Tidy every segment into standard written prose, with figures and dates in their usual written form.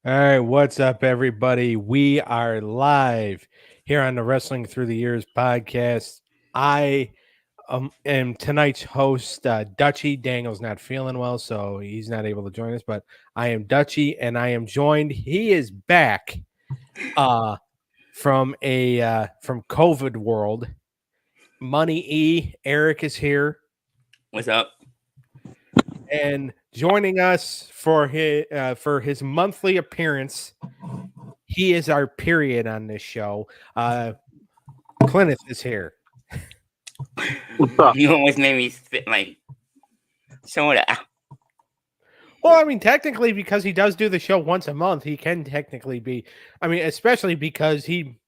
All right, what's up, everybody? We are live here on the Wrestling Through the Years podcast. I am tonight's host, Dutchy. Daniel's not feeling well, so he's not able to join us, but I am Dutchy, and I am joined. He is back from COVID world. Money E. Eric is here. What's up? And joining us for his monthly appearance, he is our period on this show. Cleneth is here. You always made me spit my soda. Well, I mean, technically, because he does do the show once a month, he can technically be. I mean, especially because he,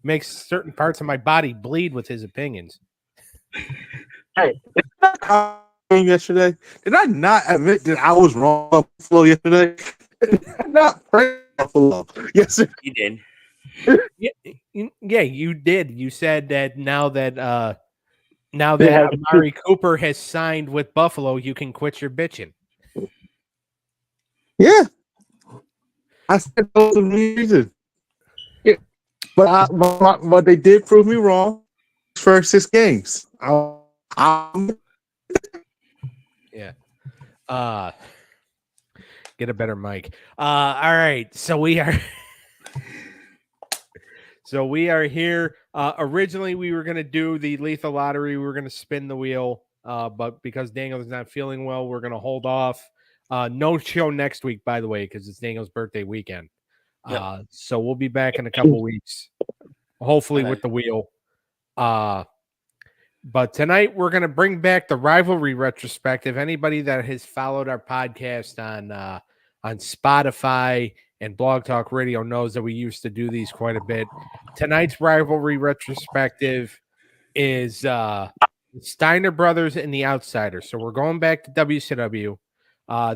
makes certain parts of my body bleed with his opinions. Hey, yesterday, did I not admit that I was wrong about Buffalo yesterday? Did I not praise Buffalo? Yes, sir. You did. Yeah, you did. You said that now that Amari Cooper has signed with Buffalo, you can quit your bitching. Yeah, I said that was the reason. Yeah, but they did prove me wrong. First 6 games. Yeah. Get a better mic. All right. So we are here. Originally we were gonna do the lethal lottery. We were gonna spin the wheel. But because Daniel is not feeling well, we're gonna hold off. No show next week, by the way, because it's Daniel's birthday weekend. Yep. So we'll be back in a couple weeks, hopefully with the wheel. But tonight we're going to bring back the rivalry retrospective. Anybody that has followed our podcast on Spotify and Blog Talk Radio knows that we used to do these quite a bit. Tonight's rivalry retrospective is Steiner Brothers and the Outsiders. So we're going back to WCW.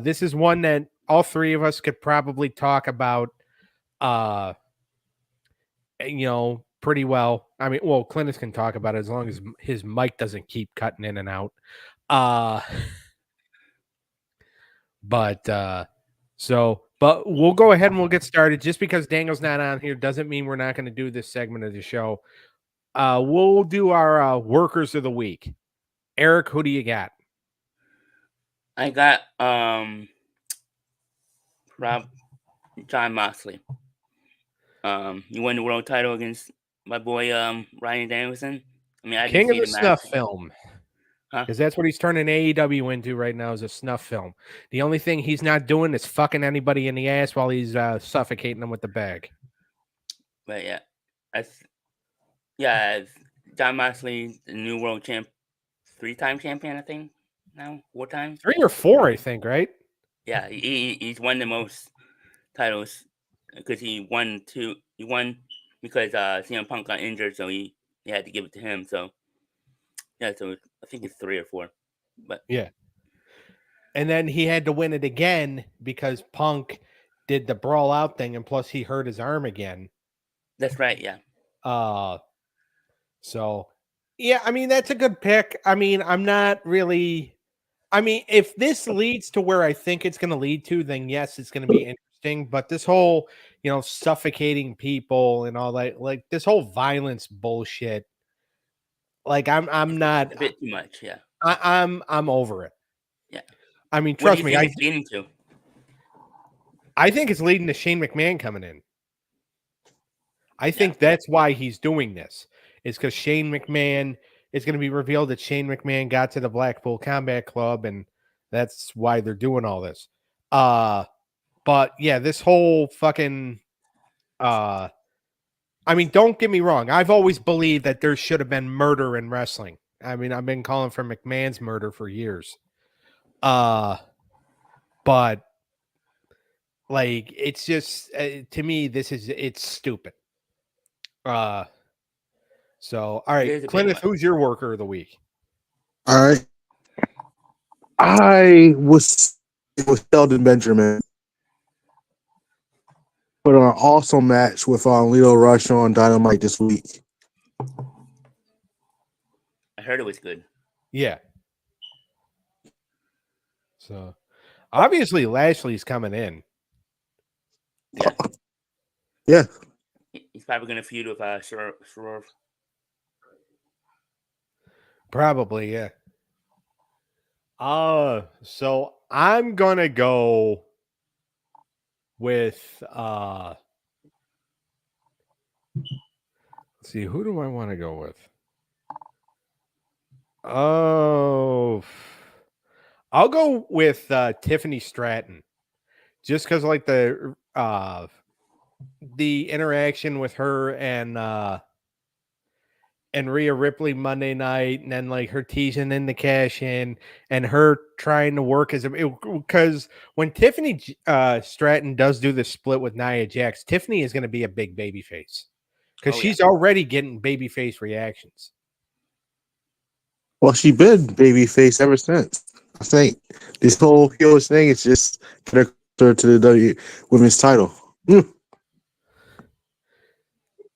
This is one that all three of us could probably talk about, pretty well. I mean, well, Cleneth can talk about it as long as his mic doesn't keep cutting in and out. But we'll go ahead and we'll get started. Just because Daniel's not on here doesn't mean we're not going to do this segment of the show. We'll do our workers of the week. Eric, who do you got? I got John Moxley. He won the world title against my boy Ryan Danielson. I mean, I King can of see the the Snuff match. film. Huh? Because that's what he's turning AEW into right now, is a snuff film. The only thing he's not doing is fucking anybody in the ass while he's suffocating them with the bag. But yeah, John Moxley, the new world champ, 3-time champion, I think. Now 4 times. 3 or 4, I think, right? Yeah, he's won the most titles because he won 2. He won because CM Punk got injured, so he had to give it to him. So yeah, so I think it's 3 or 4. But yeah, and then he had to win it again because Punk did the brawl out thing, and plus he hurt his arm again. That's right. Yeah. So yeah, I mean that's a good pick. I mean, I'm not really. I mean, if this leads to where I think it's going to lead to, then yes, it's going to be interesting. But this whole, suffocating people and all that, like this whole violence bullshit, like I'm not a bit too much. Yeah, I'm over it. Yeah, I mean, trust me. It's leading to? I think it's leading to Shane McMahon coming in. I think that's why he's doing this. Is because Shane McMahon. It's going to be revealed that Shane McMahon got to the Blackpool Combat Club, and that's why they're doing all this. But yeah, this whole fucking I mean, don't get me wrong. I've always believed that there should have been murder in wrestling. I mean, I've been calling for McMahon's murder for years. But like it's just to me it's stupid. So, all right, Cleneth, who's your worker of the week? All right. It was Sheldon Benjamin. Put on an awesome match with Leo Rush on Dynamite this week. I heard it was good. Yeah. So, obviously, Lashley's coming in. Yeah. Yeah. He's probably going to feud with Swerve. Probably, yeah. So I'm gonna go with let's see, who do I want to go with? Oh, I'll go with Tiffany Stratton. Just because like the interaction with her and Rhea Ripley Monday night, and then like her teasing in the cash in, and her trying to work as a because when Tiffany Stratton does do the split with Nia Jax, Tiffany is going to be a big baby face because she's already getting baby face reactions. Well, she been babyface ever since. I think this whole heelish thing is just connected her to the W Women's title.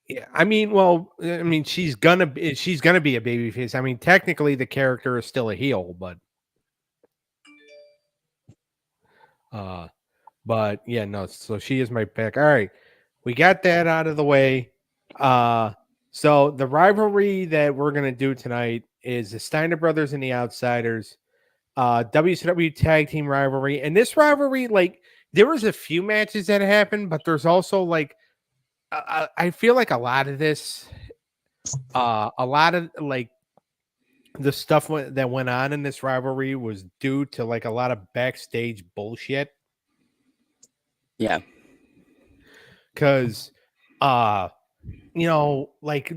Yeah, I mean, she's gonna be a baby face. I mean, technically, the character is still a heel, but yeah, no. So she is my pick. All right, we got that out of the way. So the rivalry that we're gonna do tonight is the Steiner brothers and the Outsiders, WCW tag team rivalry. And this rivalry, like, there was a few matches that happened, but there's also like, I feel like a lot of this, a lot of like the stuff that went on in this rivalry was due to like a lot of backstage bullshit. Yeah. Because, like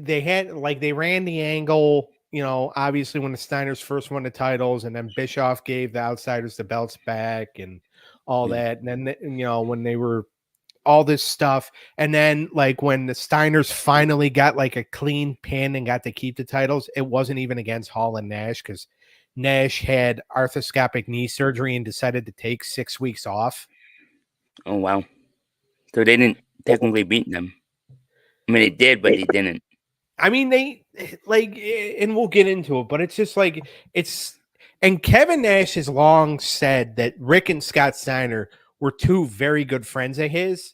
they ran the angle, obviously when the Steiners first won the titles, and then Bischoff gave the Outsiders the belts back and all that. And then, when they were all this stuff. And then like when the Steiners finally got like a clean pin and got to keep the titles, it wasn't even against Hall and Nash because Nash had arthroscopic knee surgery and decided to take 6 weeks off. Oh, wow. So they didn't technically beat them. I mean, they did, but they didn't. I mean, they like, and we'll get into it, but it's just like, and Kevin Nash has long said that Rick and Scott Steiner were two very good friends of his.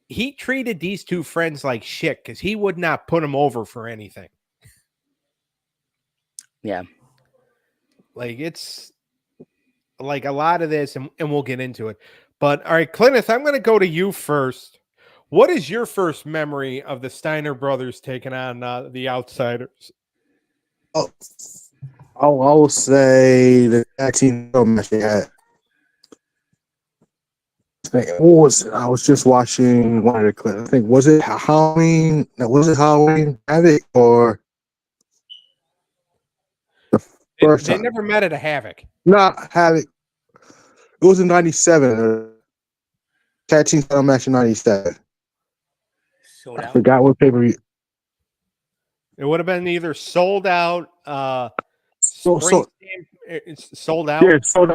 He treated these two friends like shit because he would not put them over for anything. Yeah. Like, it's like a lot of this, and we'll get into it. But all right, Cleneth, I'm going to go to you first. What is your first memory of the Steiner brothers taking on the Outsiders? Oh, I will say the tag team match they had. What was it? I was just watching one of the clips. I think was it Halloween? Was it Halloween Havoc or the first They time? never met at a Havoc. Not Havoc. It was in '97. Tag team title match in '97. Sold I out. forgot what pay-per-view. It would have been either sold out, So it's sold out. yeah, sold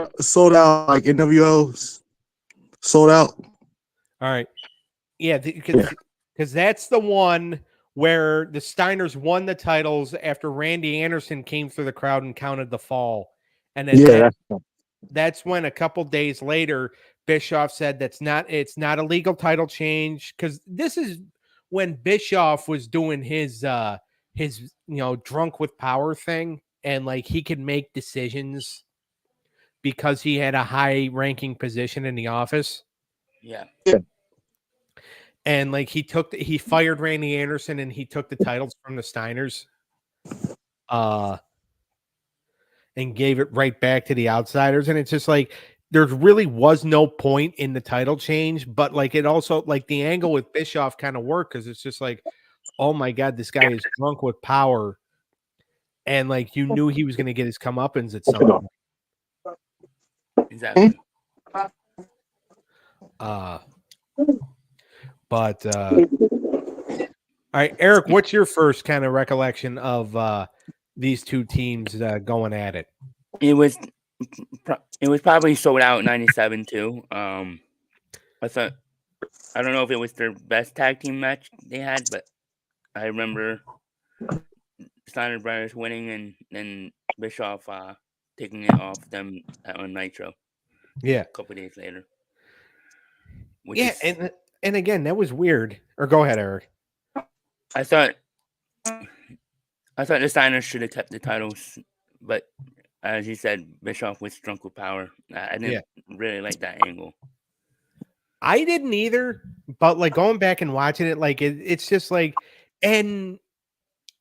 out like NWO's sold out. All right. Yeah, because that's the one where the Steiners won the titles after Randy Anderson came through the crowd and counted the fall. And then that's when a couple days later, Bischoff said it's not a legal title change, because this is when Bischoff was doing his drunk with power thing, and like he could make decisions because he had a high ranking position in the office. Yeah. And like he fired Randy Anderson and he took the titles from the Steiners and gave it right back to the Outsiders. And it's just like, there really was no point in the title change, but like it also, like the angle with Bischoff kind of worked, because it's just like, oh my God, this guy is drunk with power. And like, you knew he was going to get his comeuppance at some point. Exactly. But all right, Eric, what's your first kind of recollection of these two teams going at it? It was probably sold out in '97 too. I don't know if it was their best tag team match they had, but I remember Steiner brothers winning and then Bischoff taking it off them on Nitro. Yeah, a couple days later. which Yeah, is and again, that was weird. Or go ahead, Eric. I thought the Steiners should have kept the titles, but as you said, Bischoff was drunk with power. I didn't really like that angle. I didn't either, but like going back and watching it, like it's just like, and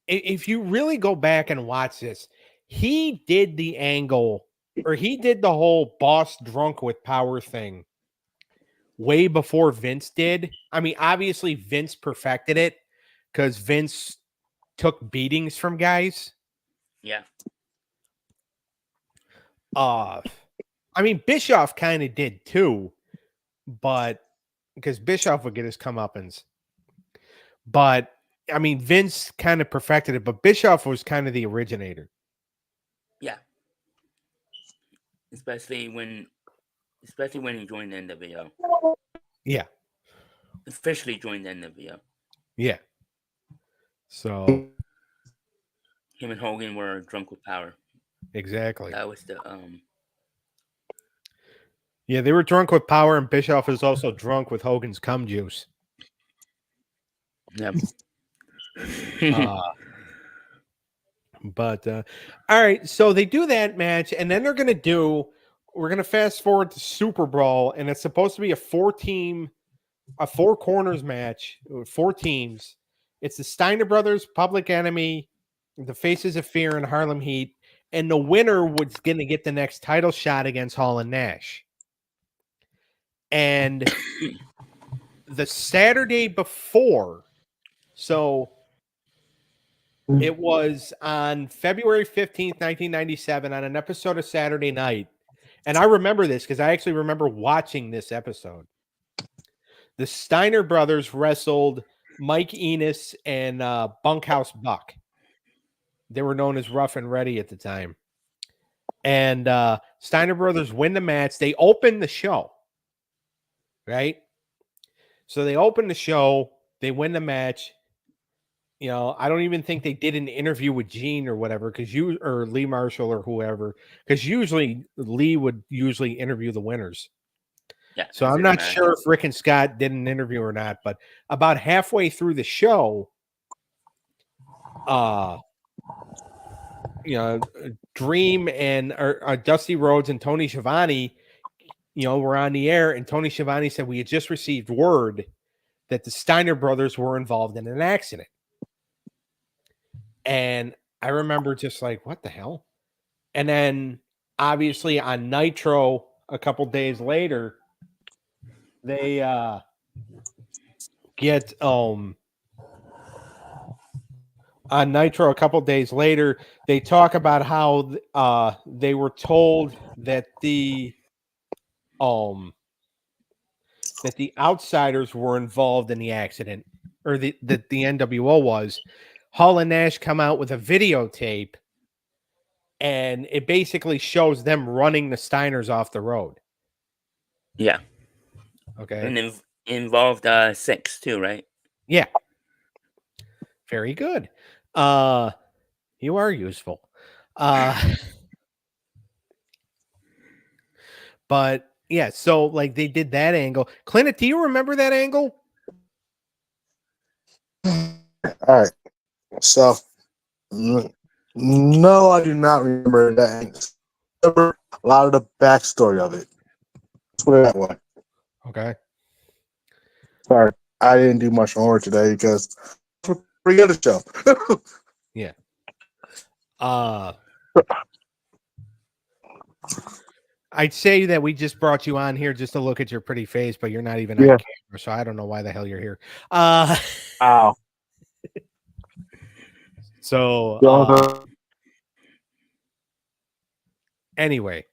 if you really go back and watch this, he did the angle, or he did the whole boss drunk with power thing way before Vince did. I mean, obviously Vince perfected it because Vince took beatings from guys. Yeah. I mean, Bischoff kind of did too, but because Bischoff would get his comeuppance. But I mean, Vince kind of perfected it, but Bischoff was kind of the originator. Yeah. Especially when he joined the NWO. Yeah. Officially joined the NWO. Yeah. So him and Hogan were drunk with power. Exactly. That was the Yeah, they were drunk with power, and Bischoff is also drunk with Hogan's cum juice. Yeah. But all right, so they do that match, and then we're gonna fast forward to Super Brawl, and it's supposed to be a four corners match, 4 teams. It's the Steiner brothers, Public Enemy, the Faces of Fear, and Harlem Heat, and the winner was gonna get the next title shot against Hall and Nash. And the Saturday before, so it was on February 15th, 1997, on an episode of Saturday Night. And I remember this because I actually remember watching this episode. The Steiner brothers wrestled Mike Enos and Bunkhouse Buck. They were known as Rough and Ready at the time. And Steiner brothers win the match. They open the show. Right? So they open the show. They win the match. You know, I don't even think they did an interview with Gene or whatever, or Lee Marshall or whoever, because usually Lee would interview the winners. Yeah. So I'm not sure if Rick and Scott did an interview or not, but about halfway through the show, Dream and Dusty Rhodes and Tony Schiavone, were on the air, and Tony Schiavone said we had just received word that the Steiner brothers were involved in an accident. And I remember just like, what the hell? And then obviously on Nitro a couple days later, they get on Nitro a couple days later, they talk about how they were told that the outsiders were involved in the accident, or that the NWO was. Hall and Nash come out with a videotape, and it basically shows them running the Steiners off the road. Yeah. Okay. And involved 6 too, right? Yeah. Very good. You are useful. But yeah, so like they did that angle. Cleneth, do you remember that angle? All right. So, no, I do not remember that. I remember a lot of the backstory of it. Let's put it that way. Okay. Sorry, I didn't do much homework today because we got a show. Yeah. I'd say that we just brought you on here just to look at your pretty face, but you're not even on camera, so I don't know why the hell you're here. Wow. So anyway,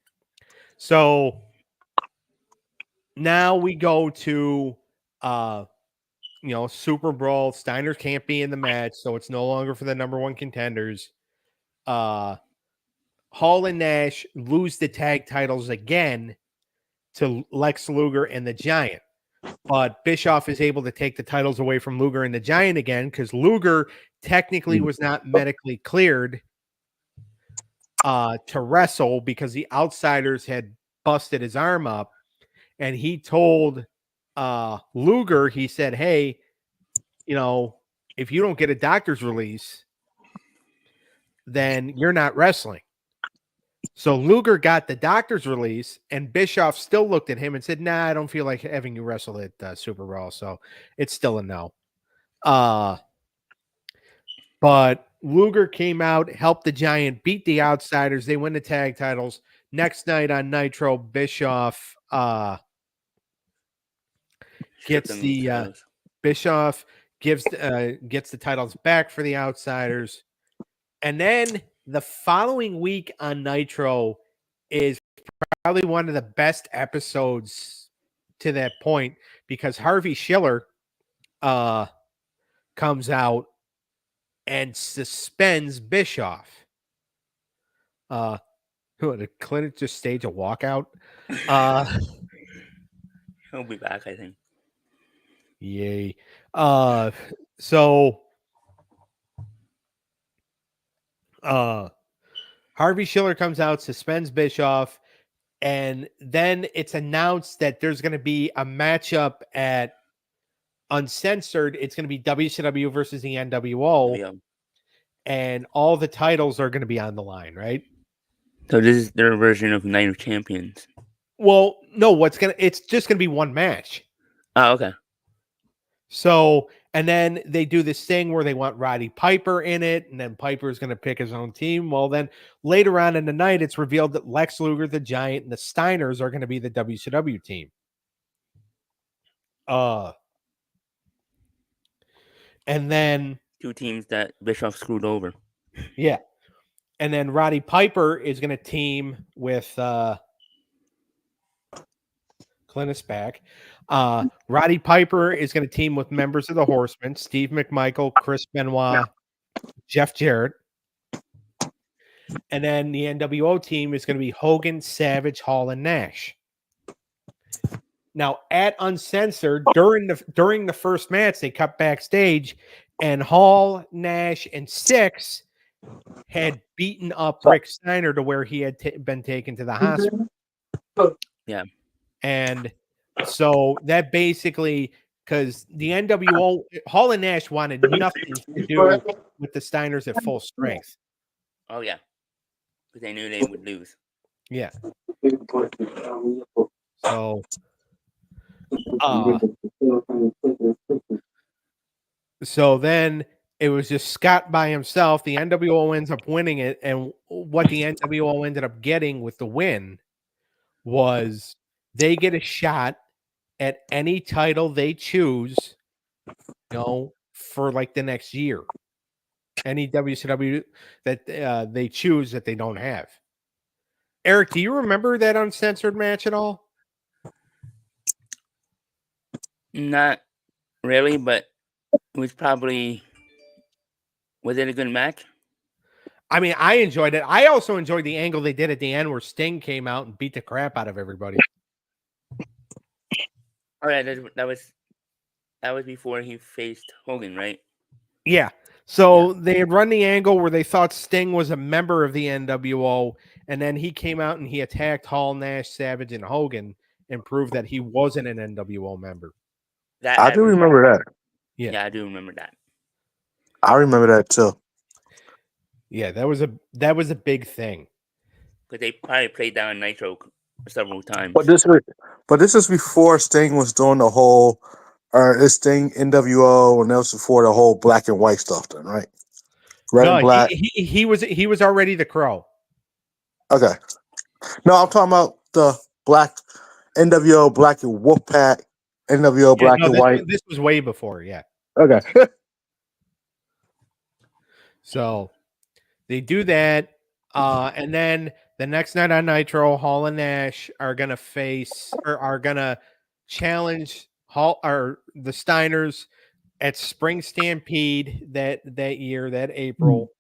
so now we go to Super Brawl. Steiner can't be in the match, so it's no longer for the number 1 contenders. Hall and Nash lose the tag titles again to Lex Luger and the Giant. But Bischoff is able to take the titles away from Luger and the Giant again because Luger technically was not medically cleared to wrestle because the outsiders had busted his arm up, and he told Luger, he said, hey, if you don't get a doctor's release, then you're not wrestling. So Luger got the doctor's release, and Bischoff still looked at him and said, nah, I don't feel like having you wrestle at Super Bowl. So it's still a no. But Luger came out, helped the Giant beat the Outsiders. They win the tag titles. Next night on Nitro, Bischoff gets Bischoff gets the titles back for the Outsiders. And then the following week on Nitro is probably one of the best episodes to that point, because Harvey Schiller comes out and suspends Bischoff. Did Cleneth just stage a walkout? He'll be back, I think. Yay. So Harvey Schiller comes out, suspends Bischoff, and then it's announced that there's going to be a matchup at Uncensored. It's going to be WCW versus the NWO. Yeah. And all the titles are going to be on the line, right? So this is their version of Night of Champions. Well, no, it's just going to be one match. Oh, okay. So, and then they do this thing where they want Roddy Piper in it, and then Piper's going to pick his own team. Well, then later on in the night, it's revealed that Lex Luger, the Giant, and the Steiners are going to be the WCW team. And then two teams that Bischoff screwed over. Yeah. And then Roddy Piper is going to team with Cleneth's back. Roddy Piper is going to team with members of the Horsemen, Steve McMichael, Chris Benoit, Jeff Jarrett. And then the NWO team is going to be Hogan, Savage, Hall, and Nash. Now, at Uncensored, during the first match, they cut backstage, and Hall, Nash, and Six had beaten up Rick Steiner to where he had been taken to the hospital. Yeah. And so that basically, because the NWO, Hall and Nash wanted nothing to do with the Steiners at full strength. Oh, yeah. Because they knew they would lose. Yeah. So, so then it was just Scott by himself. The NWO ends up winning it. And what the NWO ended up getting with the win was they get a shot at any title they choose, for like the next year. Any WCW that they choose that they don't have. Eric, do you remember that Uncensored match at all? Not really, but it was probably... Was it a good match? I mean, I enjoyed it. I also enjoyed the angle they did at the end where Sting came out and beat the crap out of everybody. All right, that was before he faced Hogan, right? Yeah. So they had run the angle where they thought Sting was a member of the NWO, and then he came out and he attacked Hall, Nash, Savage, and Hogan and proved that he wasn't an NWO member. I do remember that. Yeah, I do remember that. I remember that too. Yeah, that was a big thing. Because they probably played down Nitro several times. But this is before Sting was doing the whole, Sting NWO, and that was before the whole black and white stuff, then, right? Red and black. He was already the Crow. Okay. No, I'm talking about the black NWO, black and Wolfpack, NWO, black and white. This was way before, yeah. Okay. So they do that, and then the next night on Nitro, Hall and Nash are gonna challenge Hall or the Steiners at Spring Stampede that year, that April.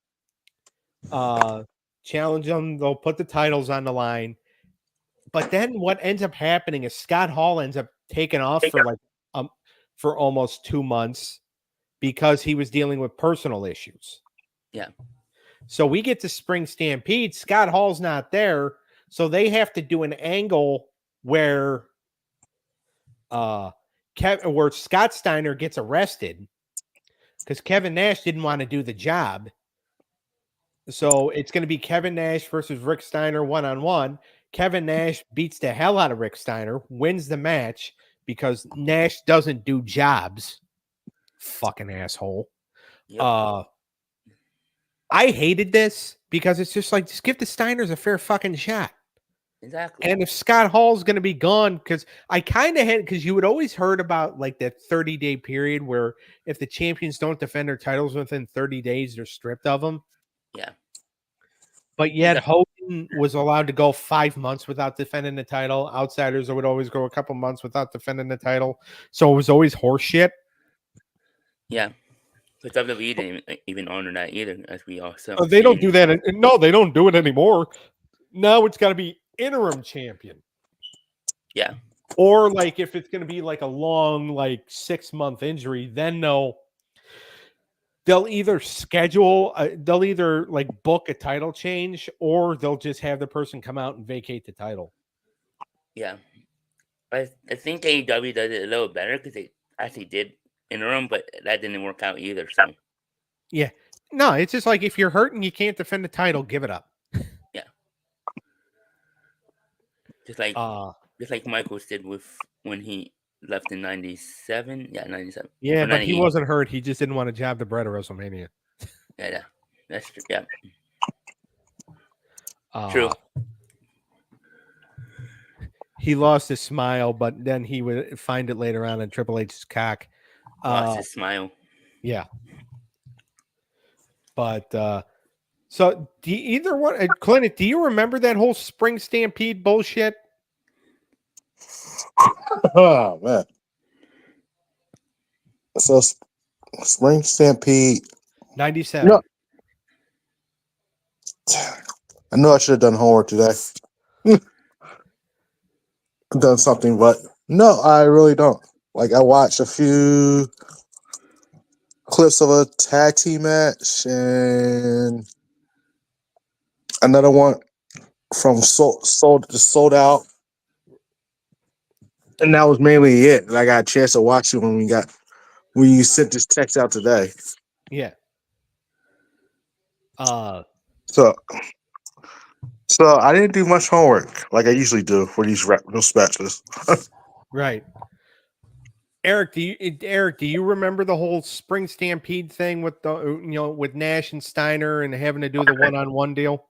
Challenge them. They'll put the titles on the line. But then what ends up happening is Scott Hall ends up taking off for almost 2 months because he was dealing with personal issues. Yeah. So we get to Spring Stampede. Scott Hall's not there. So they have to do an angle where where Scott Steiner gets arrested because Kevin Nash didn't want to do the job. So it's going to be Kevin Nash versus Rick Steiner 1-on-1. Kevin Nash beats the hell out of Rick Steiner, wins the match because Nash doesn't do jobs. Fucking asshole. Yep. I hated this because it's just like, just give the Steiners a fair fucking shot. Exactly. And if Scott Hall's going to be gone, because I kind of had, because you had always heard about like that 30-day period where if the champions don't defend their titles within 30 days, they're stripped of them. Yeah. But yet Hogan was allowed to go 5 months without defending the title. Outsiders would always go a couple months without defending the title. So it was always horse shit. Yeah. Because WWE didn't even honor that either, as we also. They don't do that. No, they don't do it anymore. Now it's got to be interim champion. Yeah. Or like if it's going to be like a long, like 6-month injury, then they'll either schedule, they'll either like book a title change, or they'll just have the person come out and vacate the title. Yeah. I think AEW does it a little better because they actually did interim, but that didn't work out either. So yeah, no, it's just like if you're hurt and you can't defend the title, give it up. Yeah. Just like Michaels did with when he left in 97. Yeah, 97. Yeah, but he wasn't hurt. He just didn't want to jab the bread of WrestleMania. Yeah, that's true. Yeah. True. He lost his smile, but then he would find it later on in Triple H's cock. Lost his smile. Yeah. But so do either one, Cleneth, do you remember that whole Spring Stampede bullshit? Oh man. So Spring Stampede 97. No. I know I should have done homework today. Done something, but no, I really don't. Like I watched a few clips of a tag team match and another one from sold out. And that was mainly it. And I got a chance to watch it when you sent this text out today. Yeah. So I didn't do much homework like I usually do for these matches. Right. Eric, do you remember the whole Spring Stampede thing with with Nash and Steiner and having to do the one-on-one deal?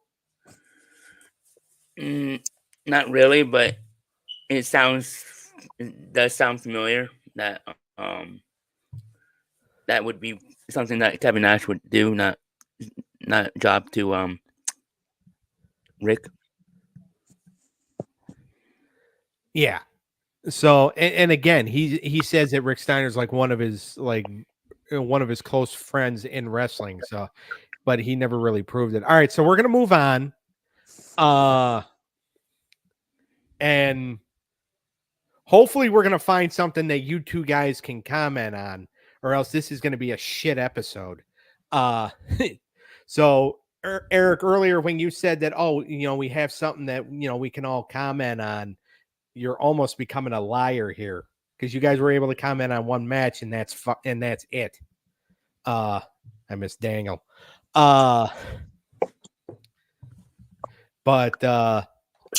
Not really, but it does sound familiar. That that would be something that Kevin Nash would do, not job to Rick. Yeah. So and again, he says that Rick Steiner's like one of his close friends in wrestling. So, but he never really proved it. All right, so we're gonna move on. And hopefully we're gonna find something that you two guys can comment on, or else this is gonna be a shit episode. So Eric, earlier when you said that, we have something that we can all comment on, you're almost becoming a liar here because you guys were able to comment on one match and that's it. I miss Daniel. But all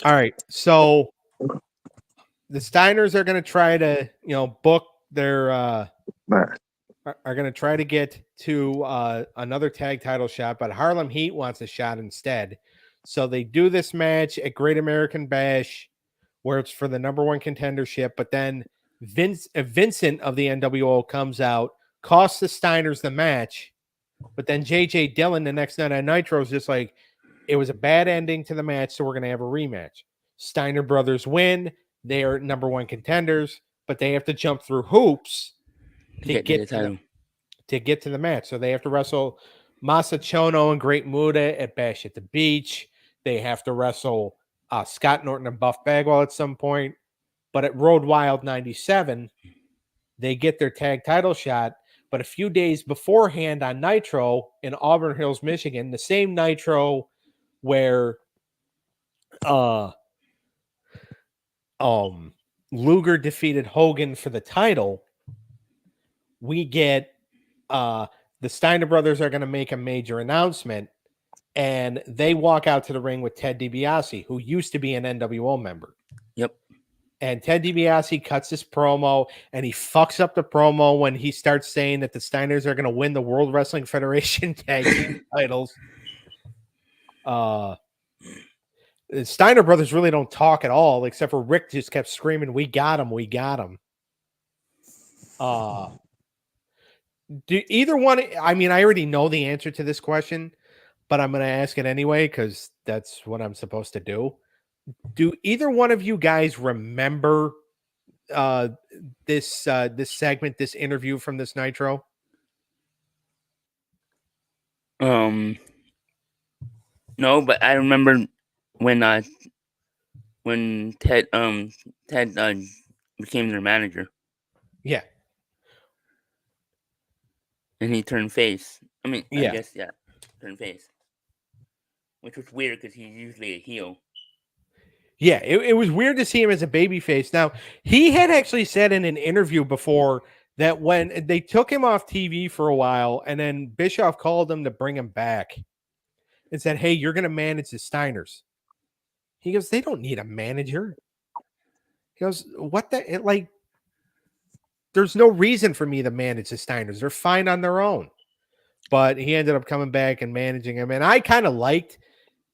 right, so the Steiners are going to try to book their are going to try to get to another tag title shot, but Harlem Heat wants a shot instead. So they do this match at Great American Bash, where it's for the number one contendership, but then Vincent of the NWO comes out, costs the Steiners the match, but then JJ Dillon the next night on Nitro is just like, it was a bad ending to the match, so we're going to have a rematch. Steiner brothers win. They are number one contenders, but they have to jump through hoops to get to the match. So they have to wrestle Masa Chono and Great Muta at Bash at the Beach. They have to wrestle Scott Norton and Buff Bagwell at some point. But at Road Wild 97, they get their tag title shot. But a few days beforehand on Nitro in Auburn Hills, Michigan, the same Nitro where Luger defeated Hogan for the title, we get the Steiner brothers are going to make a major announcement, and they walk out to the ring with Ted DiBiase, who used to be an NWO member. Yep. And Ted DiBiase cuts his promo, and he fucks up the promo when he starts saying that the Steiners are going to win the World Wrestling Federation tag team titles. The Steiner brothers really don't talk at all, except for Rick just kept screaming, "We got him, we got him." Do either one? I mean, I already know the answer to this question, but I'm going to ask it anyway because that's what I'm supposed to do. Do either one of you guys remember this segment, this interview from this Nitro? No, but I remember when Ted became their manager. Yeah. And he turned face. I mean, Yeah. I guess, yeah, turned face. Which was weird because he's usually a heel. Yeah, it was weird to see him as a babyface. Now, he had actually said in an interview before that when they took him off TV for a while, and then Bischoff called him to bring him back and said, "Hey, you're going to manage the Steiners." He goes, "They don't need a manager." He goes, "What the, like, there's no reason for me to manage the Steiners. They're fine on their own." But he ended up coming back and managing him. And I kind of liked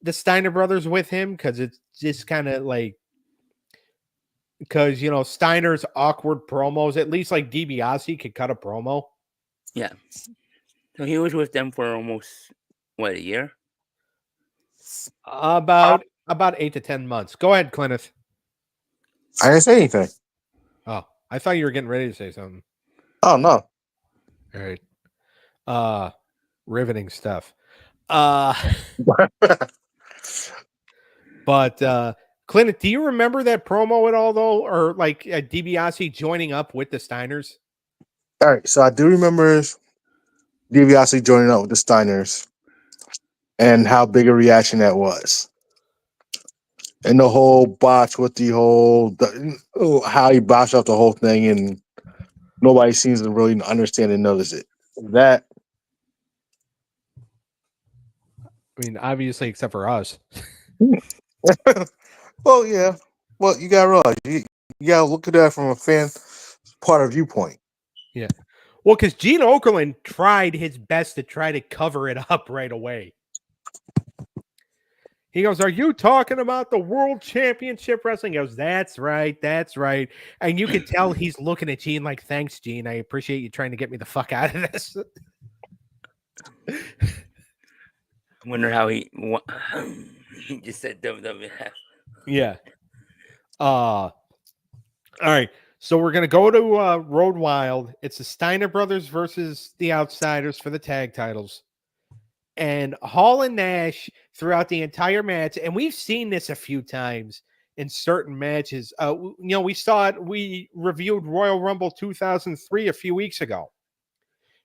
the Steiner brothers with him because it's just kind of like, because, you know, Steiner's awkward promos, at least like DiBiase could cut a promo. Yeah. So he was with them for almost, what, a year? About 8 to 10 months. Go ahead, Cleneth. I didn't say anything. Oh, I thought you were getting ready to say something. Oh, no. All right. Riveting stuff. But Cleneth, do you remember that promo at all, though? Or like DiBiase joining up with the Steiners? All right, so I do remember DiBiase joining up with the Steiners and how big a reaction that was. And the whole botch with how he botched up the whole thing, and nobody seems to really understand and notice it. That, I mean, obviously, except for us. well, yeah. Well, you got to realize, you got to look at that from a fan part of viewpoint. Yeah. Well, because Gene Okerlund tried his best to try to cover it up right away. He goes, "Are you talking about the World Championship Wrestling?" He goes, "That's right. That's right." And you can tell he's looking at Gene like, "Thanks, Gene. I appreciate you trying to get me the fuck out of this." I wonder how he just said WWF. Yeah. All right. So we're going to go to Road Wild. It's the Steiner brothers versus the Outsiders for the tag titles. And Hall and Nash throughout the entire match, and we've seen this a few times in certain matches. You know, we saw it. We reviewed Royal Rumble 2003 a few weeks ago.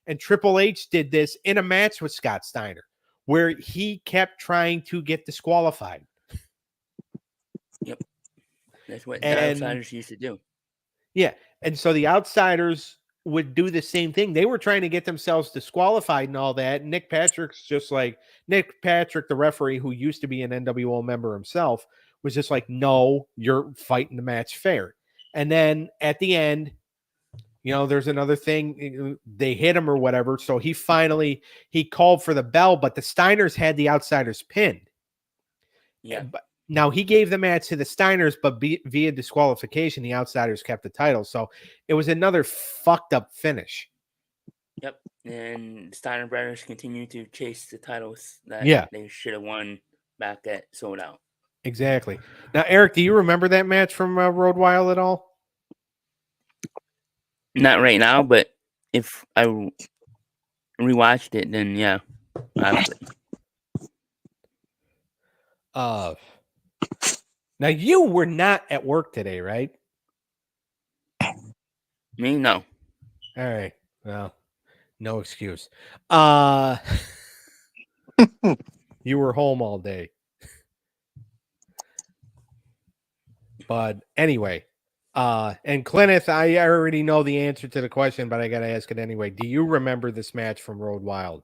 And Triple H did this in a match with Scott Steiner, where he kept trying to get disqualified. Yep. That's what the Outsiders used to do. Yeah. And so the Outsiders would do the same thing. They were trying to get themselves disqualified and all that. Nick Patrick's just like, Nick Patrick, the referee who used to be an NWO member himself, was just like, "No, you're fighting the match fair." And then at the end, you know, there's another thing. They hit him or whatever. So he called for the bell, but the Steiners had the Outsiders pinned. Yeah. Now, he gave the match to the Steiners, but via disqualification, the Outsiders kept the title. So it was another fucked up finish. Yep. And Steiner brothers continue to chase the titles that they should have won back at Sold Out. Exactly. Now, Eric, do you remember that match from Road Wild at all? Not right now, but if I rewatched it, then yeah, obviously. Now, you were not at work today, right? Me, no. All right. Well, no excuse. You were home all day. But anyway, And Cleneth, I already know the answer to the question, but I got to ask it anyway. Do you remember this match from Road Wild?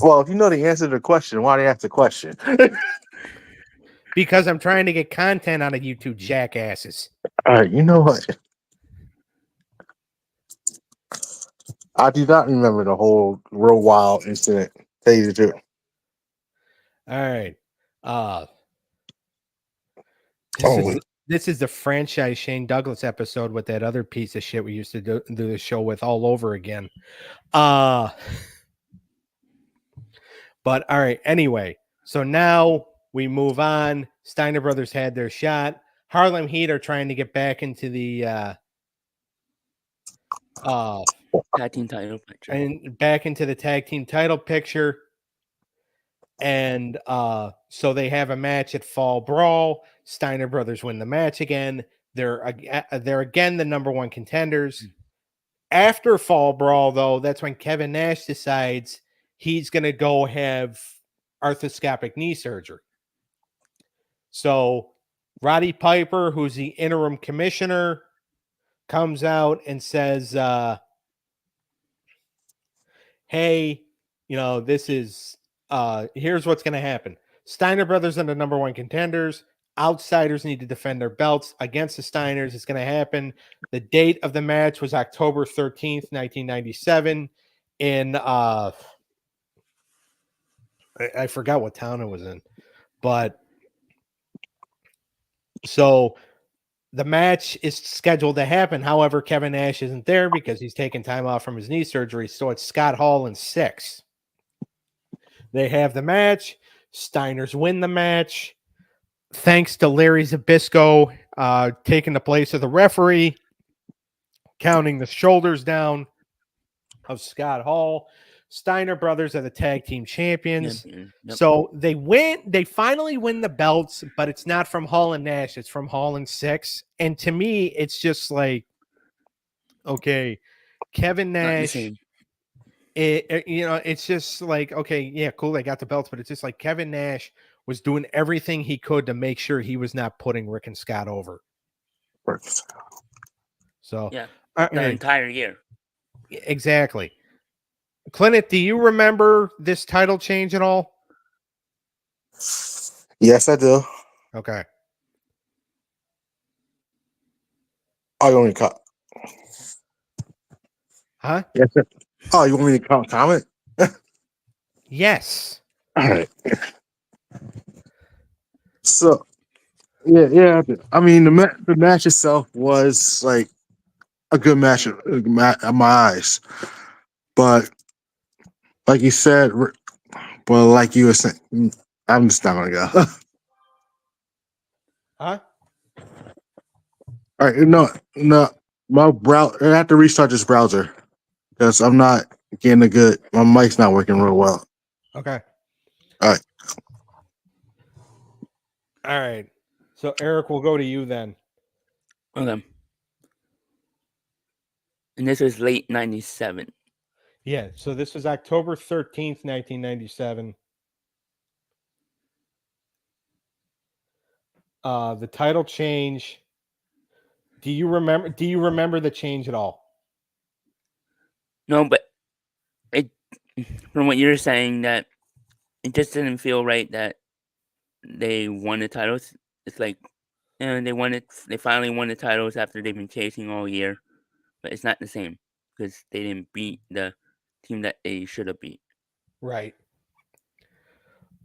Well, if you know the answer to the question, why do you ask the question? Because I'm trying to get content out of you two jackasses. All right, you know what? I do not remember the whole Real Wild incident. Tell you the truth. All right. Oh, This is the franchise Shane Douglas episode with that other piece of shit we used to do the show with all over again. But all right. Anyway, so now we move on. Steiner brothers had their shot. Harlem Heat are trying to get back into the Tag team title picture. and back into the tag team title picture. And so they have a match at Fall Brawl. Steiner brothers win the match again. They're again the number one contenders. After Fall Brawl, though, that's when Kevin Nash decides he's going to go have arthroscopic knee surgery. So Roddy Piper, who's the interim commissioner, comes out and says, hey, this is here's what's going to happen. Steiner brothers are the number one contenders. Outsiders need to defend their belts against the Steiners. It's going to happen. The date of the match was October 13th, 1997 in I forgot what town it was in. But so the match is scheduled to happen. However, Kevin Nash isn't there because he's taking time off from his knee surgery. So it's Scott Hall and 6. They have the match. Steiners win the match. Thanks to Larry Zbyszko taking the place of the referee, counting the shoulders down of Scott Hall. Steiner brothers are the tag team champions. Yep. So they win. They finally win the belts, but it's not from Hall and Nash. It's from Hall and 6. And to me, it's just like, okay, Kevin Nash. It's just like, okay, yeah, cool. They got the belts, but it's just like Kevin Nash was doing everything he could to make sure he was not putting Rick and Scott over. So yeah, the entire year. Exactly. Cleneth, do you remember this title change at all? Yes, I do. Okay. Oh, you want me to comment? Huh? Yes, sir. Oh, you want me to comment? Yes. All right. So, yeah. I mean, the match itself was like a good match in my eyes, but like you said, well, like you were saying, I'm just not gonna go. Huh? All right, no, my browser. I have to restart this browser because I'm not getting a good. My mic's not working real well. Okay. All right. All right. So Eric, we'll go to you then. Okay. And this was late 97. Yeah. So this was October 13th, 1997. The title change. Do you remember the change at all? No, but from what you're saying, that it just didn't feel right that they won the titles. It's like, they finally won the titles after they've been chasing all year, but it's not the same because they didn't beat the team that they should have beat. Right.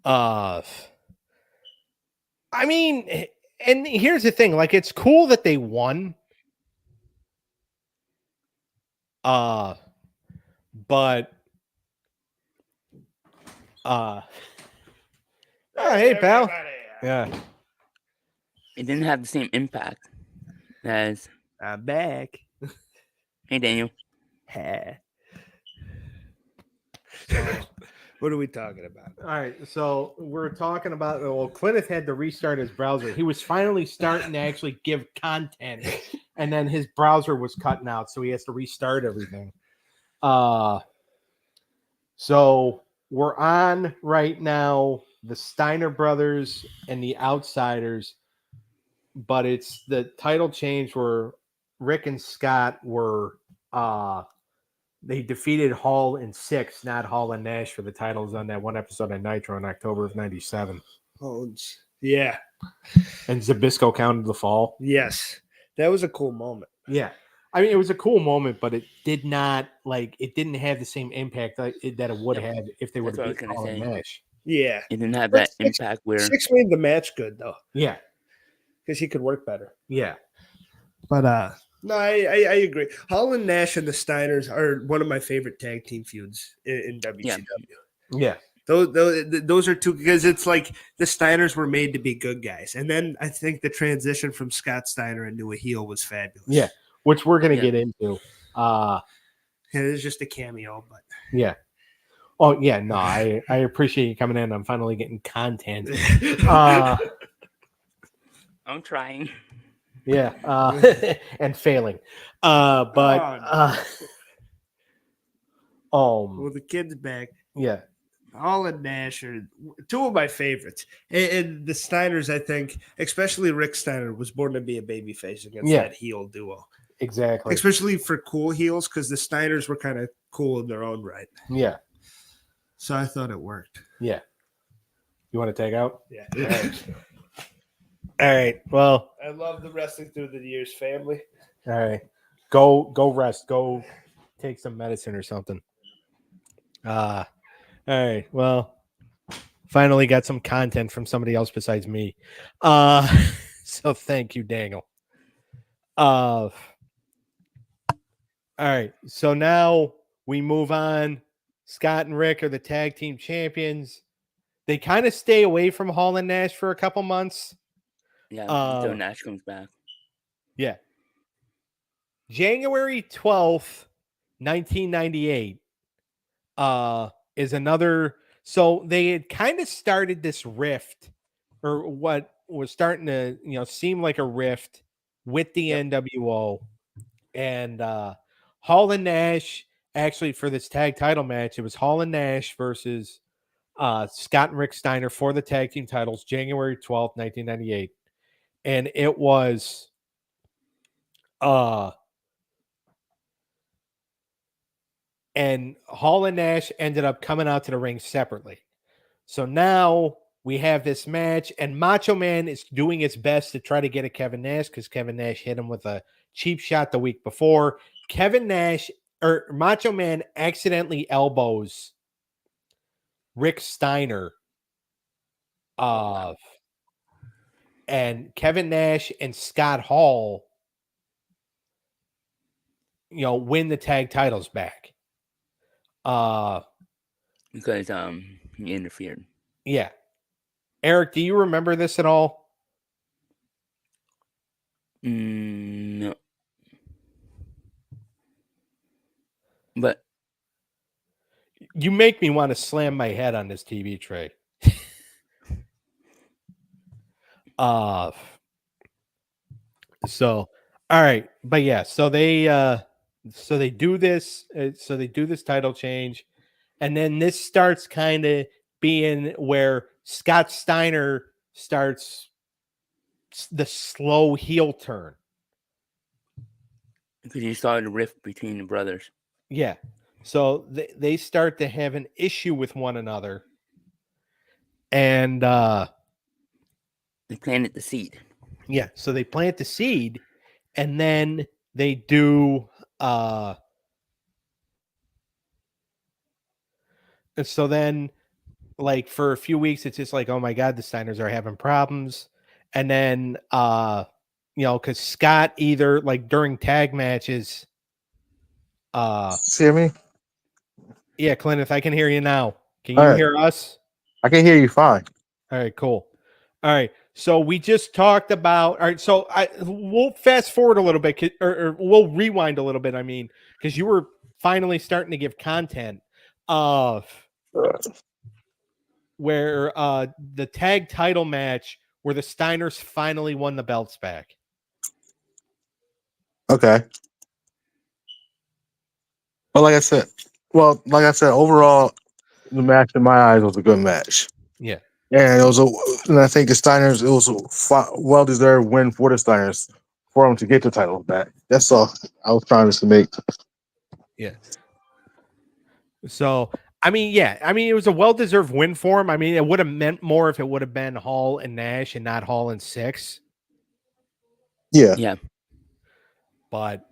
I mean, and here's the thing, like, it's cool that they won. But oh, hey pal. Yeah. It didn't have the same impact as I'm back. Hey Daniel. Hey. What are we talking about? All right, so we're talking about, well, Cleneth had to restart his browser. He was finally starting to actually give content, and then his browser was cutting out, so he has to restart everything. So we're on right now the Steiner brothers and the Outsiders but it's the title change where Rick and Scott were they defeated Hall in 6, not Hall and Nash for the titles on that one episode of Nitro in October of '97. Oh, yeah. And Zbyszko counted the fall. Yes. That was a cool moment. Yeah. I mean, it was a cool moment, but it did not it didn't have the same impact that it would have if they would That's what I have was beat gonna Hall and say. Nash. Yeah. It didn't have But that impact where 6 made the match good though, Yeah. because he could work better. Yeah. But no, I agree. Hall and Nash and the Steiners are one of my favorite tag team feuds in WCW. Yeah. Those are two, because it's like the Steiners were made to be good guys, and then I think the transition from Scott Steiner into a heel was fabulous. Yeah. Which we're gonna Yeah. get into. It was just a cameo, but Yeah. Oh yeah, no, I appreciate you coming in. I'm finally getting content. I'm trying. Yeah, and failing. well, the kid's back. Yeah, Hall and Nash are two of my favorites, and the Steiners, I think, especially Rick Steiner, was born to be a babyface against that heel duo. exactly. Especially for cool heels, because the Steiners were kind of cool in their own right. Yeah, So I thought it worked. yeah. You want to take out? Yeah. All right. All right. Well, I love the Wrestling Through the Years family. all right. Go rest. Go take some medicine or something. All right. Well, finally got some content from somebody else besides me. So thank you, Daniel. All right. So now we move on. Scott and Rick are the tag team champions. They kind of stay away from Hall and Nash for a couple months. Yeah, until Nash comes back. Yeah. January 12th, 1998 is another. So they had kind of started this rift, or what was starting to, seem like a rift with the NWO. And Hall and Nash, actually, for this tag title match, it was Hall and Nash versus Scott and Rick Steiner for the tag team titles, January 12th, 1998. And it was and Hall and Nash ended up coming out to the ring separately. So now we have this match, and Macho Man is doing his best to try to get at Kevin Nash, because Kevin Nash hit him with a cheap shot the week before. Macho Man accidentally elbows Rick Steiner. And Kevin Nash and Scott Hall, win the tag titles back. Because he interfered. Yeah. Eric, do you remember this at all? No. But You make me want to slam my head on this TV tray. So all right, but yeah, so they do this title change, and then this starts kind of being where Scott Steiner starts the slow heel turn. because you saw the rift between the brothers. Yeah. So they start to have an issue with one another. And They planted the seed. yeah, so they plant the seed, and then they do and so then, like, for a few weeks it's just like, oh my god, the Steiners are having problems. And then because Scott, either like during tag matches, See me? yeah, Cleneth, I can hear you now. Can All you right. hear us? I can hear you fine. All right, cool. All right, so we just talked about. All right, so we'll fast forward a little bit, or we'll rewind a little bit. I mean, because you were finally starting to give content of where the tag title match where the Steiners finally won the belts back. Okay. But like I said, overall, the match in my eyes was a good match. Yeah. And and I think the Steiners, it was a well deserved win for the Steiners for them to get the title back. That's all I was trying to make. Yeah. So, I mean, yeah, I mean, it was a well-deserved win for him. I mean, it would have meant more if it would have been Hall and Nash and not Hall and Six. Yeah. Yeah. But,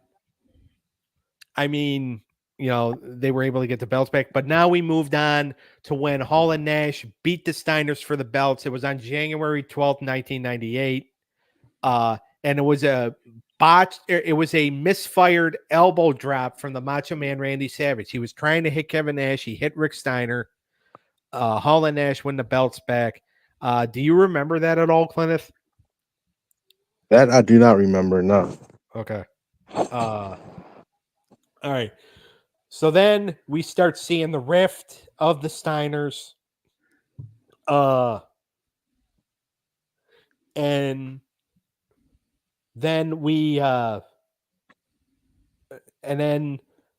I mean, you know, they were able to get the belts back. But now we moved on to when Hall and Nash beat the Steiners for the belts. It was on January 12th, 1998. And it was a misfired elbow drop from the Macho Man Randy Savage. He was trying to hit Kevin Nash. He hit Rick Steiner. Hall and Nash win the belts back. Do you remember that at all, Cleneth? That I do not remember. No. Okay. All right. So then we start seeing the rift of the Steiners. And then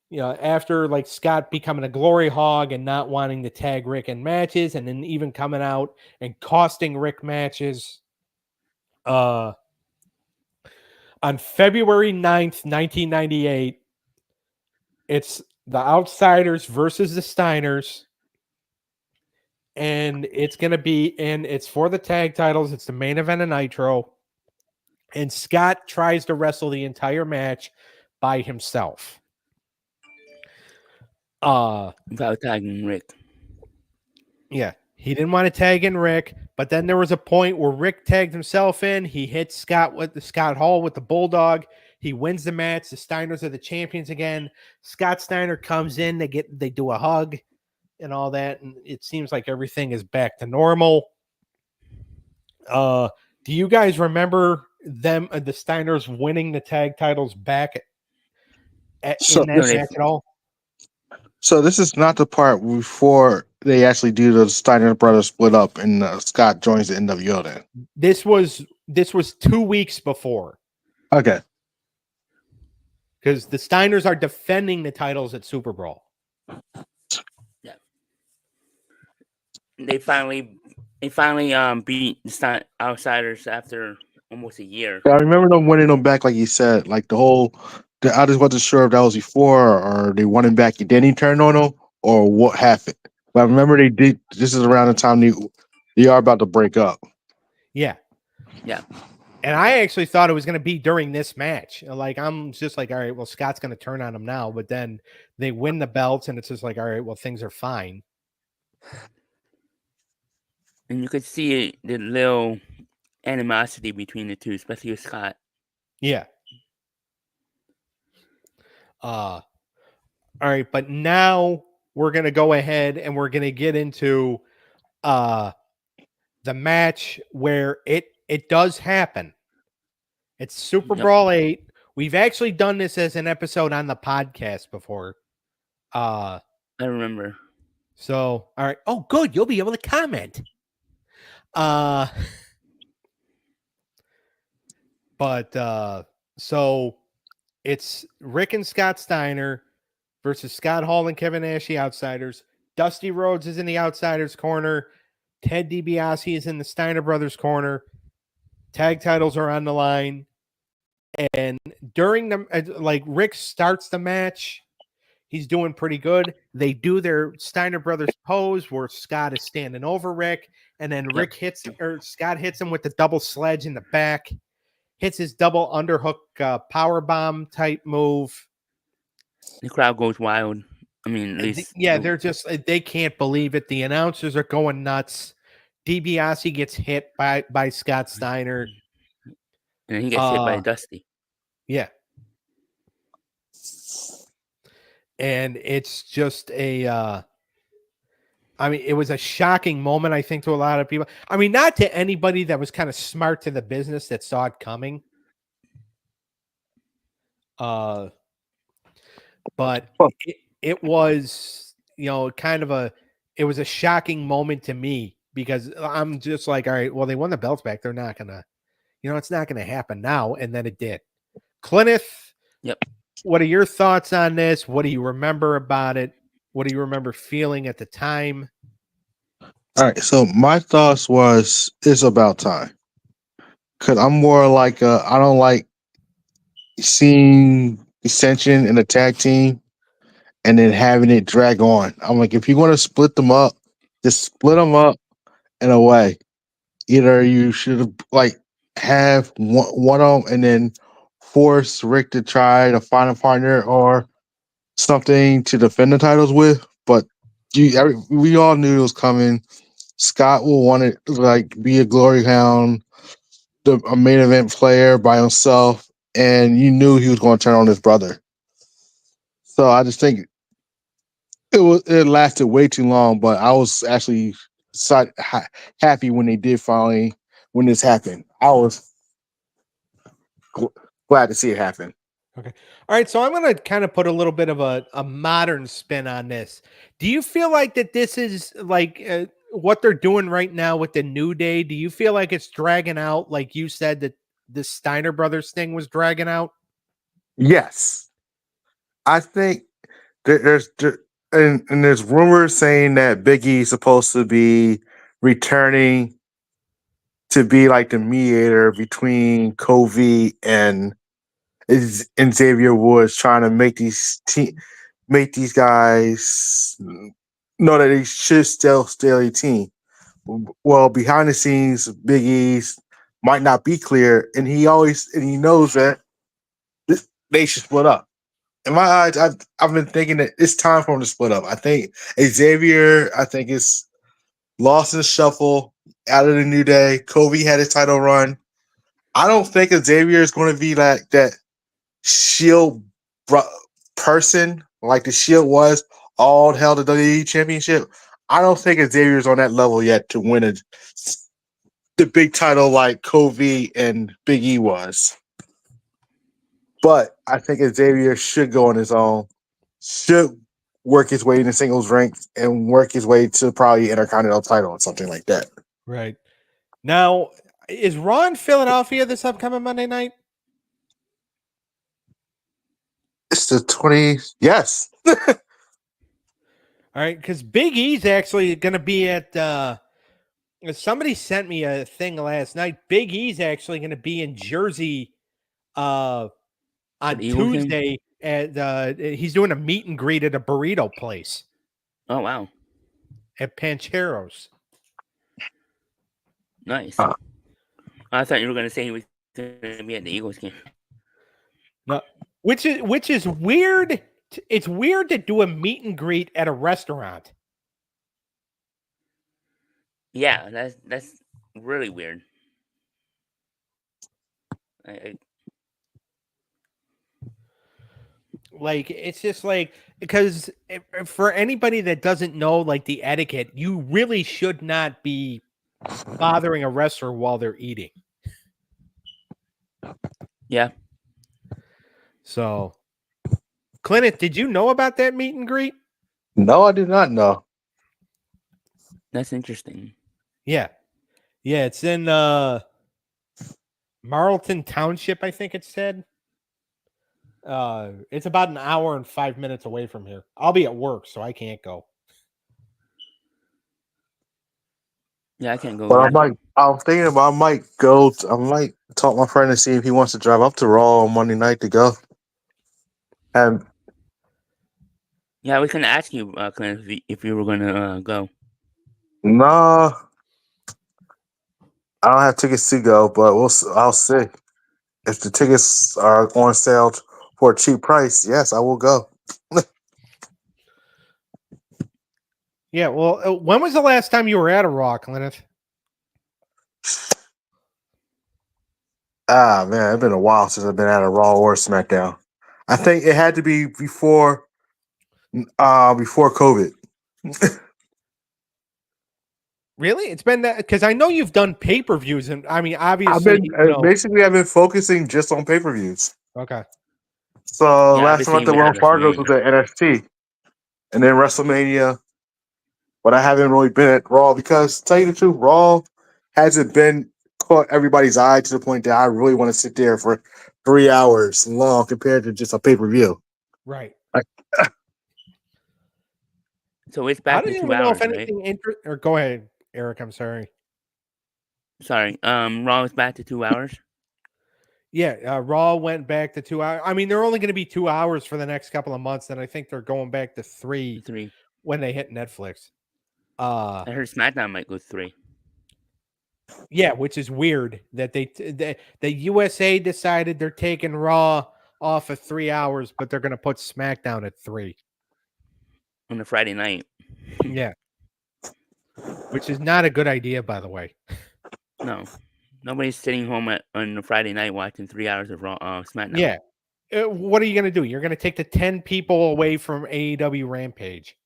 you know, after like Scott becoming a glory hog and not wanting to tag Rick in matches, and then even coming out and costing Rick matches. On February 9th, 1998, it's the Outsiders versus the Steiners. And it's going to be it's for the tag titles. It's the main event of Nitro. And Scott tries to wrestle the entire match by himself. Without tagging Rick. Yeah. He didn't want to tag in Rick, but then there was a point where Rick tagged himself in. He hit Scott Hall with the Bulldog. He wins the match. The Steiners are the champions again. Scott Steiner comes in. They do a hug and all that, and it seems like everything is back to normal. Do you guys remember the Steiners winning the tag titles back in that match at all? So this is not the part before they actually do the Steiner brothers split up and Scott joins the NWO. Then this was 2 weeks before. Okay. Because the Steiners are defending the titles at Super Brawl. Yeah. They finally beat the Outsiders after almost a year. I remember them winning them back, like you said, like I just wasn't sure if that was before or they won him back. Then he turned on them or what happened. But I remember they did. This is around the time they are about to break up. Yeah. Yeah. And I actually thought it was going to be during this match. Like, I'm just like, all right, well, Scott's going to turn on him now. But then they win the belts and it's just like, all right, well, things are fine. And you could see the little animosity between the two, especially with Scott. Yeah. All right, but now we're going to go ahead and we're going to get into the match where it does happen. It's Super Brawl 8. We've actually done this as an episode on the podcast before. I remember. So, all right. Oh, good. You'll be able to comment. So it's Rick and Scott Steiner versus Scott Hall and Kevin Nash, the Outsiders. Dusty Rhodes is in the Outsiders corner. Ted DiBiase is in the Steiner Brothers corner. Tag titles are on the line. And during Rick starts the match. He's doing pretty good. They do their Steiner Brothers pose where Scott is standing over Rick. And then Scott hits him with the double sledge in the back. Hits his double underhook power bomb type move. The crowd goes wild. I mean, at least they can't believe it. The announcers are going nuts. DiBiase gets hit by Scott Steiner. And he gets hit by Dusty. Yeah. And it's just it was a shocking moment, I think, to a lot of people. I mean, not to anybody that was kind of smart to the business that saw it coming. But it was, it was a shocking moment to me because I'm just like, all right, well, they won the belts back. They're not going to, it's not going to happen now. And then it did. Cleneth, yep. What are your thoughts on this? What do you remember about it? What do you remember feeling at the time? All right. So my thoughts was it's about time because I'm more like I don't like seeing dissension in the tag team and then having it drag on. I'm like, if you're going to split them up, just split them up in a way. Either you should like have one of them and then force Rick to try to find a partner or something to defend the titles with. But we all knew it was coming. Scott will want to like be a glory hound, a main event player by himself, and you knew he was going to turn on his brother. So I just think it lasted way too long, but I was actually happy when they did finally when this happened. I was glad to see it happen. Okay. All right. So I'm going to kind of put a little bit of a modern spin on this. Do you feel like that this is like what they're doing right now with the New Day? Do you feel like it's dragging out, like you said, that the Steiner brothers thing was dragging out? Yes, I think and there's rumors saying that Big E's supposed to be returning to be like the mediator between Covey and Xavier Woods, trying to make these guys know that they should still stay a team. Well, behind the scenes, Big E's might not be clear, and he knows that they should split up. In my eyes, I've been thinking that it's time for him to split up. I think Xavier, is lost in the shuffle out of the New Day. Kobe had his title run. I don't think Xavier is going to be like that Shield person like the Shield was all held the WWE Championship. I don't think Xavier's on that level yet to win the big title like Kobe and Big E was. But I think Xavier should go on his own, should work his way in the singles ranks and work his way to probably Intercontinental title or something like that. Right. Now, is Raw in Philadelphia this upcoming Monday night? It's the 20th. Yes. All right, because Big E's actually going to be at. Somebody sent me a thing last night. Big E's actually going to be in Jersey on Tuesday. He's doing a meet and greet at a burrito place. Oh wow, at Pancheros. Nice. I thought you were going to say he was going to be at the Eagles game. No, which is weird. It's weird to do a meet and greet at a restaurant. Yeah, that's really weird. Like, it's just like, because for anybody that doesn't know like the etiquette, you really should not be bothering a wrestler while they're eating. Yeah. So, Cleneth, did you know about that meet and greet? No, I did not know. That's interesting. Yeah. Yeah, it's in Marlton Township, I think it said. It's about an hour and 5 minutes away from here. I'll be at work, so I can't go. Yeah, I can't go. But I'm thinking about I might talk to my friend and see if he wants to drive up to Raw on Monday night to go. And yeah, I was going to ask you, Clint, if you were going to go. nah, I don't have tickets to go, but I'll see. If the tickets are on sale for a cheap price, yes, I will go. Yeah, well, when was the last time you were at a Raw, Cleneth? Ah, man, it's been a while since I've been at a Raw or SmackDown. I think it had to be before COVID. Really? It's been that, because I know you've done pay-per-views, and I mean, obviously, I've been focusing just on pay-per-views. Okay. So Yeah, last month the Wells Fargo was at NXT, and then WrestleMania. But I haven't really been at Raw because, to tell you the truth, Raw hasn't been caught everybody's eye to the point that I really want to sit there for 3 hours long compared to just a pay-per-view. Right. So it's back to 2 hours, right? Or go ahead, Eric, I'm sorry. Sorry. Raw is back to 2 hours. Yeah, Raw went back to 2 hours. I mean, they're only going to be 2 hours for the next couple of months, and I think they're going back to 3 3. when they hit Netflix. I heard SmackDown might go 3. Yeah, which is weird that the USA decided they're taking Raw off of 3 hours, but they're going to put SmackDown at 3. On a Friday night. Yeah. Which is not a good idea, by the way. No. Nobody's sitting home on a Friday night watching 3 hours of Raw SmackDown. Yeah. What are you going to do? You're going to take the 10 people away from AEW Rampage.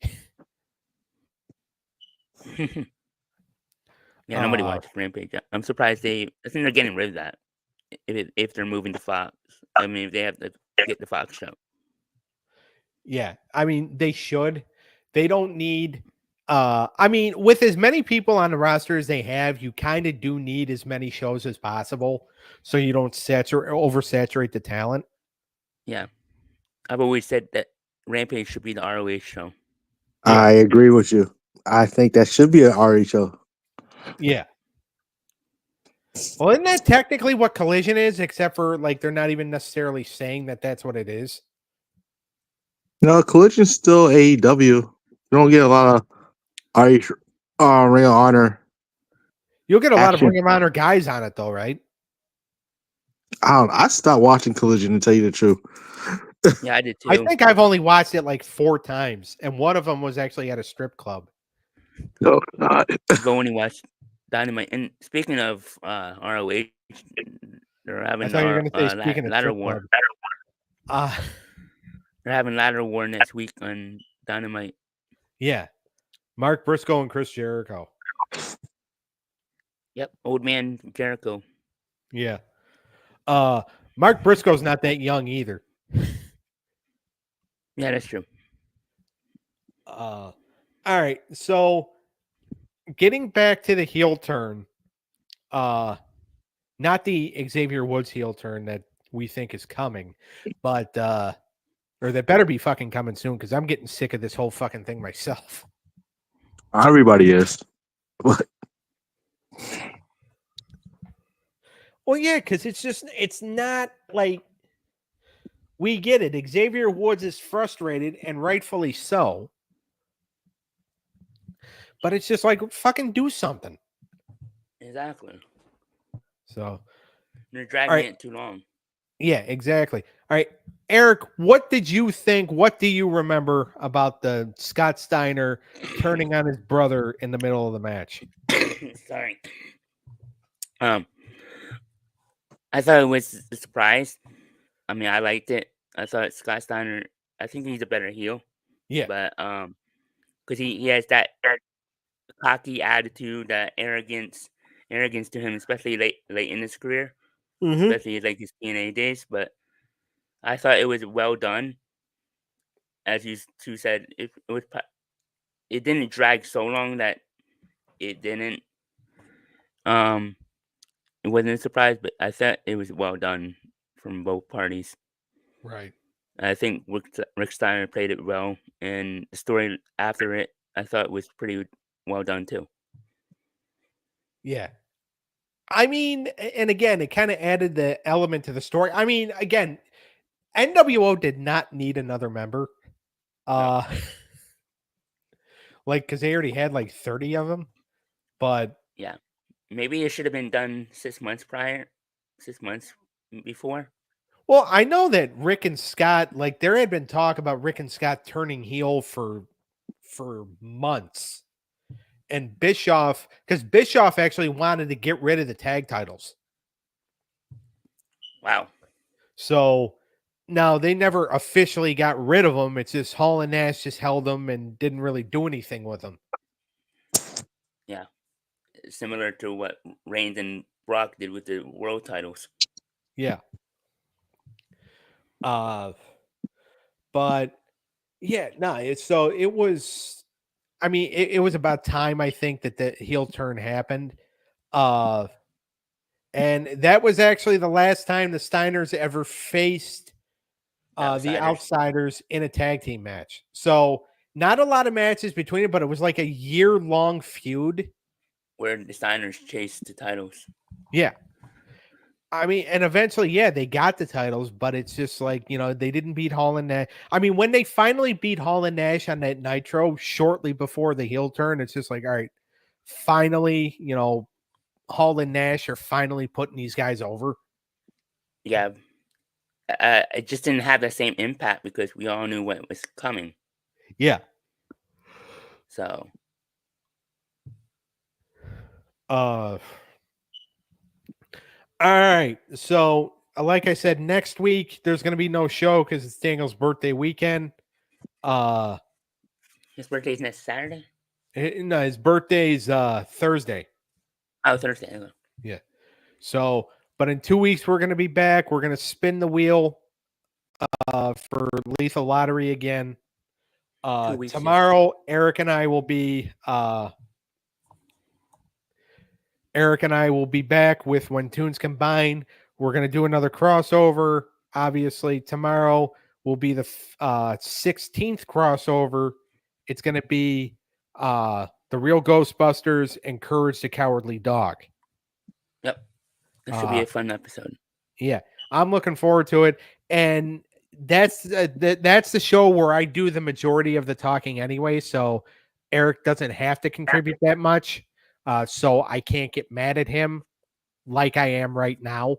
Yeah, nobody watches Rampage. I'm surprised I think they're getting rid of that. If they're moving to Fox. I mean, if they have to get the Fox show. Yeah. I mean, they should. They don't need I mean, with as many people on the roster as they have, you kind of do need as many shows as possible so you don't oversaturate the talent. Yeah. I've always said that Rampage should be the ROH show. Yeah. I agree with you. I think that should be an RE show. Yeah. Well, isn't that technically what Collision is, except for like they're not even necessarily saying that that's what it is? No, Collision's still AEW. You don't get a lot of RE Ring of Honor. You'll get a lot of Action. Ring of Honor guys on it, though, right? I stopped watching Collision to tell you the truth. Yeah, I did too. I think I've only watched it like 4 times, and one of them was actually at a strip club. No, not. Go when you watch Dynamite. And speaking of ROH, they're having I thought you were going to say speaking of ladder strip war. club. They're having ladder war next week on Dynamite. Yeah. Mark Briscoe and Chris Jericho. Yep, old man Jericho. Yeah. Mark Briscoe's not that young either. Yeah, that's true. All right. So getting back to the heel turn, not the Xavier Woods heel turn that we think is coming, but or that better be fucking coming soon because I'm getting sick of this whole fucking thing myself. Everybody is. But Well, yeah, because it's not like we get it. Xavier Woods is frustrated and rightfully so. But it's just like fucking do something. Exactly. So They're dragging right. it too long. yeah, exactly. All right. Eric, what did you think? What do you remember about the Scott Steiner turning on his brother in the middle of the match? Sorry. I thought it was a surprise. I mean, I liked it. I thought Scott Steiner, I think he's a better heel. Yeah. But because he has that cocky attitude, that arrogance to him, especially late in his career, especially like his TNA days. But I thought it was well done. As you two said, it didn't drag so long that it didn't. It wasn't a surprise, but I thought it was well done from both parties. Right. I think Rick Steiner played it well, and the story after it, I thought was pretty well done too. Yeah. I mean, and again, it kind of added the element to the story. I mean, again, NWO did not need another member. No. Like, because they already had like 30 of them. But yeah, maybe it should have been done 6 months before. Well, I know that Rick and Scott, like there had been talk about Rick and Scott turning heel for months. And Bischoff, because Bischoff actually wanted to get rid of the tag titles. Wow. So now they never officially got rid of them. It's just Hall and Nash just held them and didn't really do anything with them. Yeah. Similar to what Reigns and Brock did with the world titles. Yeah. But yeah, no, it was, I mean, it was about time, I think, that the heel turn happened. And that was actually the last time the Steiners ever faced the Outsiders in a tag team match. So not a lot of matches between it, but it was like a year-long feud. where the Steiners chased the titles. Yeah. I mean, and eventually, yeah, they got the titles, but it's just like, they didn't beat Hall and Nash. I mean, when they finally beat Hall and Nash on that Nitro shortly before the heel turn, it's just like, all right, finally, Hall and Nash are finally putting these guys over. Yeah. It just didn't have the same impact because we all knew what was coming. Yeah. So. All right. So, like I said, next week there's going to be no show because it's Daniel's birthday weekend. His birthday's next Saturday? No, his birthday's Thursday. Oh, Thursday. Yeah. So, but in 2 weeks we're going to be back. We're going to spin the wheel for Lethal Lottery again. 2 weeks. Tomorrow, Eric and I will be back with When Tunes Combine. We're going to do another crossover. Obviously, tomorrow will be the 16th crossover. It's going to be The Real Ghostbusters and Courage the Cowardly Dog. Yep. This should be a fun episode. Yeah, I'm looking forward to it. And that's the show where I do the majority of the talking anyway. So Eric doesn't have to contribute that much. So I can't get mad at him like I am right now.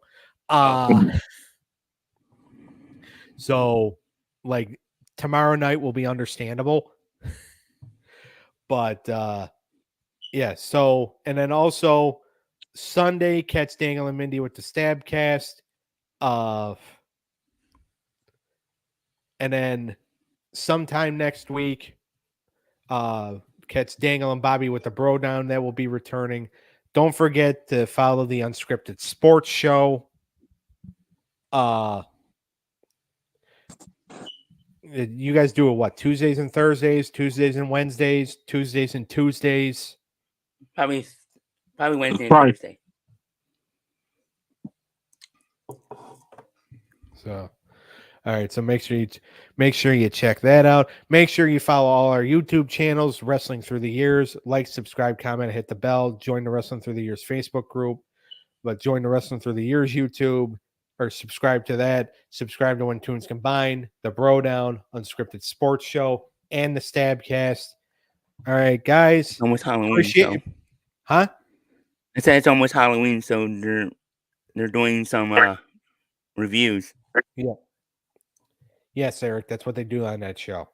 So like tomorrow night will be understandable. But yeah, so and then also Sunday, catch Daniel and Mindy with the Stabcast. And then sometime next week, catch Daniel and Bobby with the Bro Down. That will be returning. Don't forget to follow the Unscripted Sports Show. You guys do it what? Tuesdays and Thursdays, Tuesdays and Wednesdays, Tuesdays and Tuesdays. Probably Wednesday and Right. Thursday. So, all right. So make sure you check that out. Make sure you follow all our YouTube channels, Wrestling Through the Years. Like, subscribe, comment, hit the bell. Join the Wrestling Through the Years Facebook group. But join the Wrestling Through the Years YouTube, or subscribe to that. Subscribe to When Tunes Combine, the Bro Down, Unscripted Sports Show, and the Stabcast. All right, guys. Almost Halloween. Appreciate Huh? I said it's almost Halloween, so they're doing some reviews. Yeah. Yes, Eric, that's what they do on that show.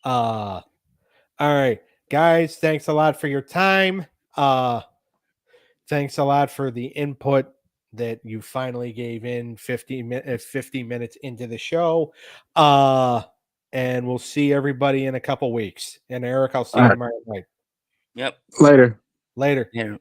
All right, guys, thanks a lot for your time. Thanks a lot for the input that you finally gave in 50 minutes into the show. And we'll see everybody in a couple weeks. And Eric, I'll see you tomorrow night. Yep. Later. Later. Yeah.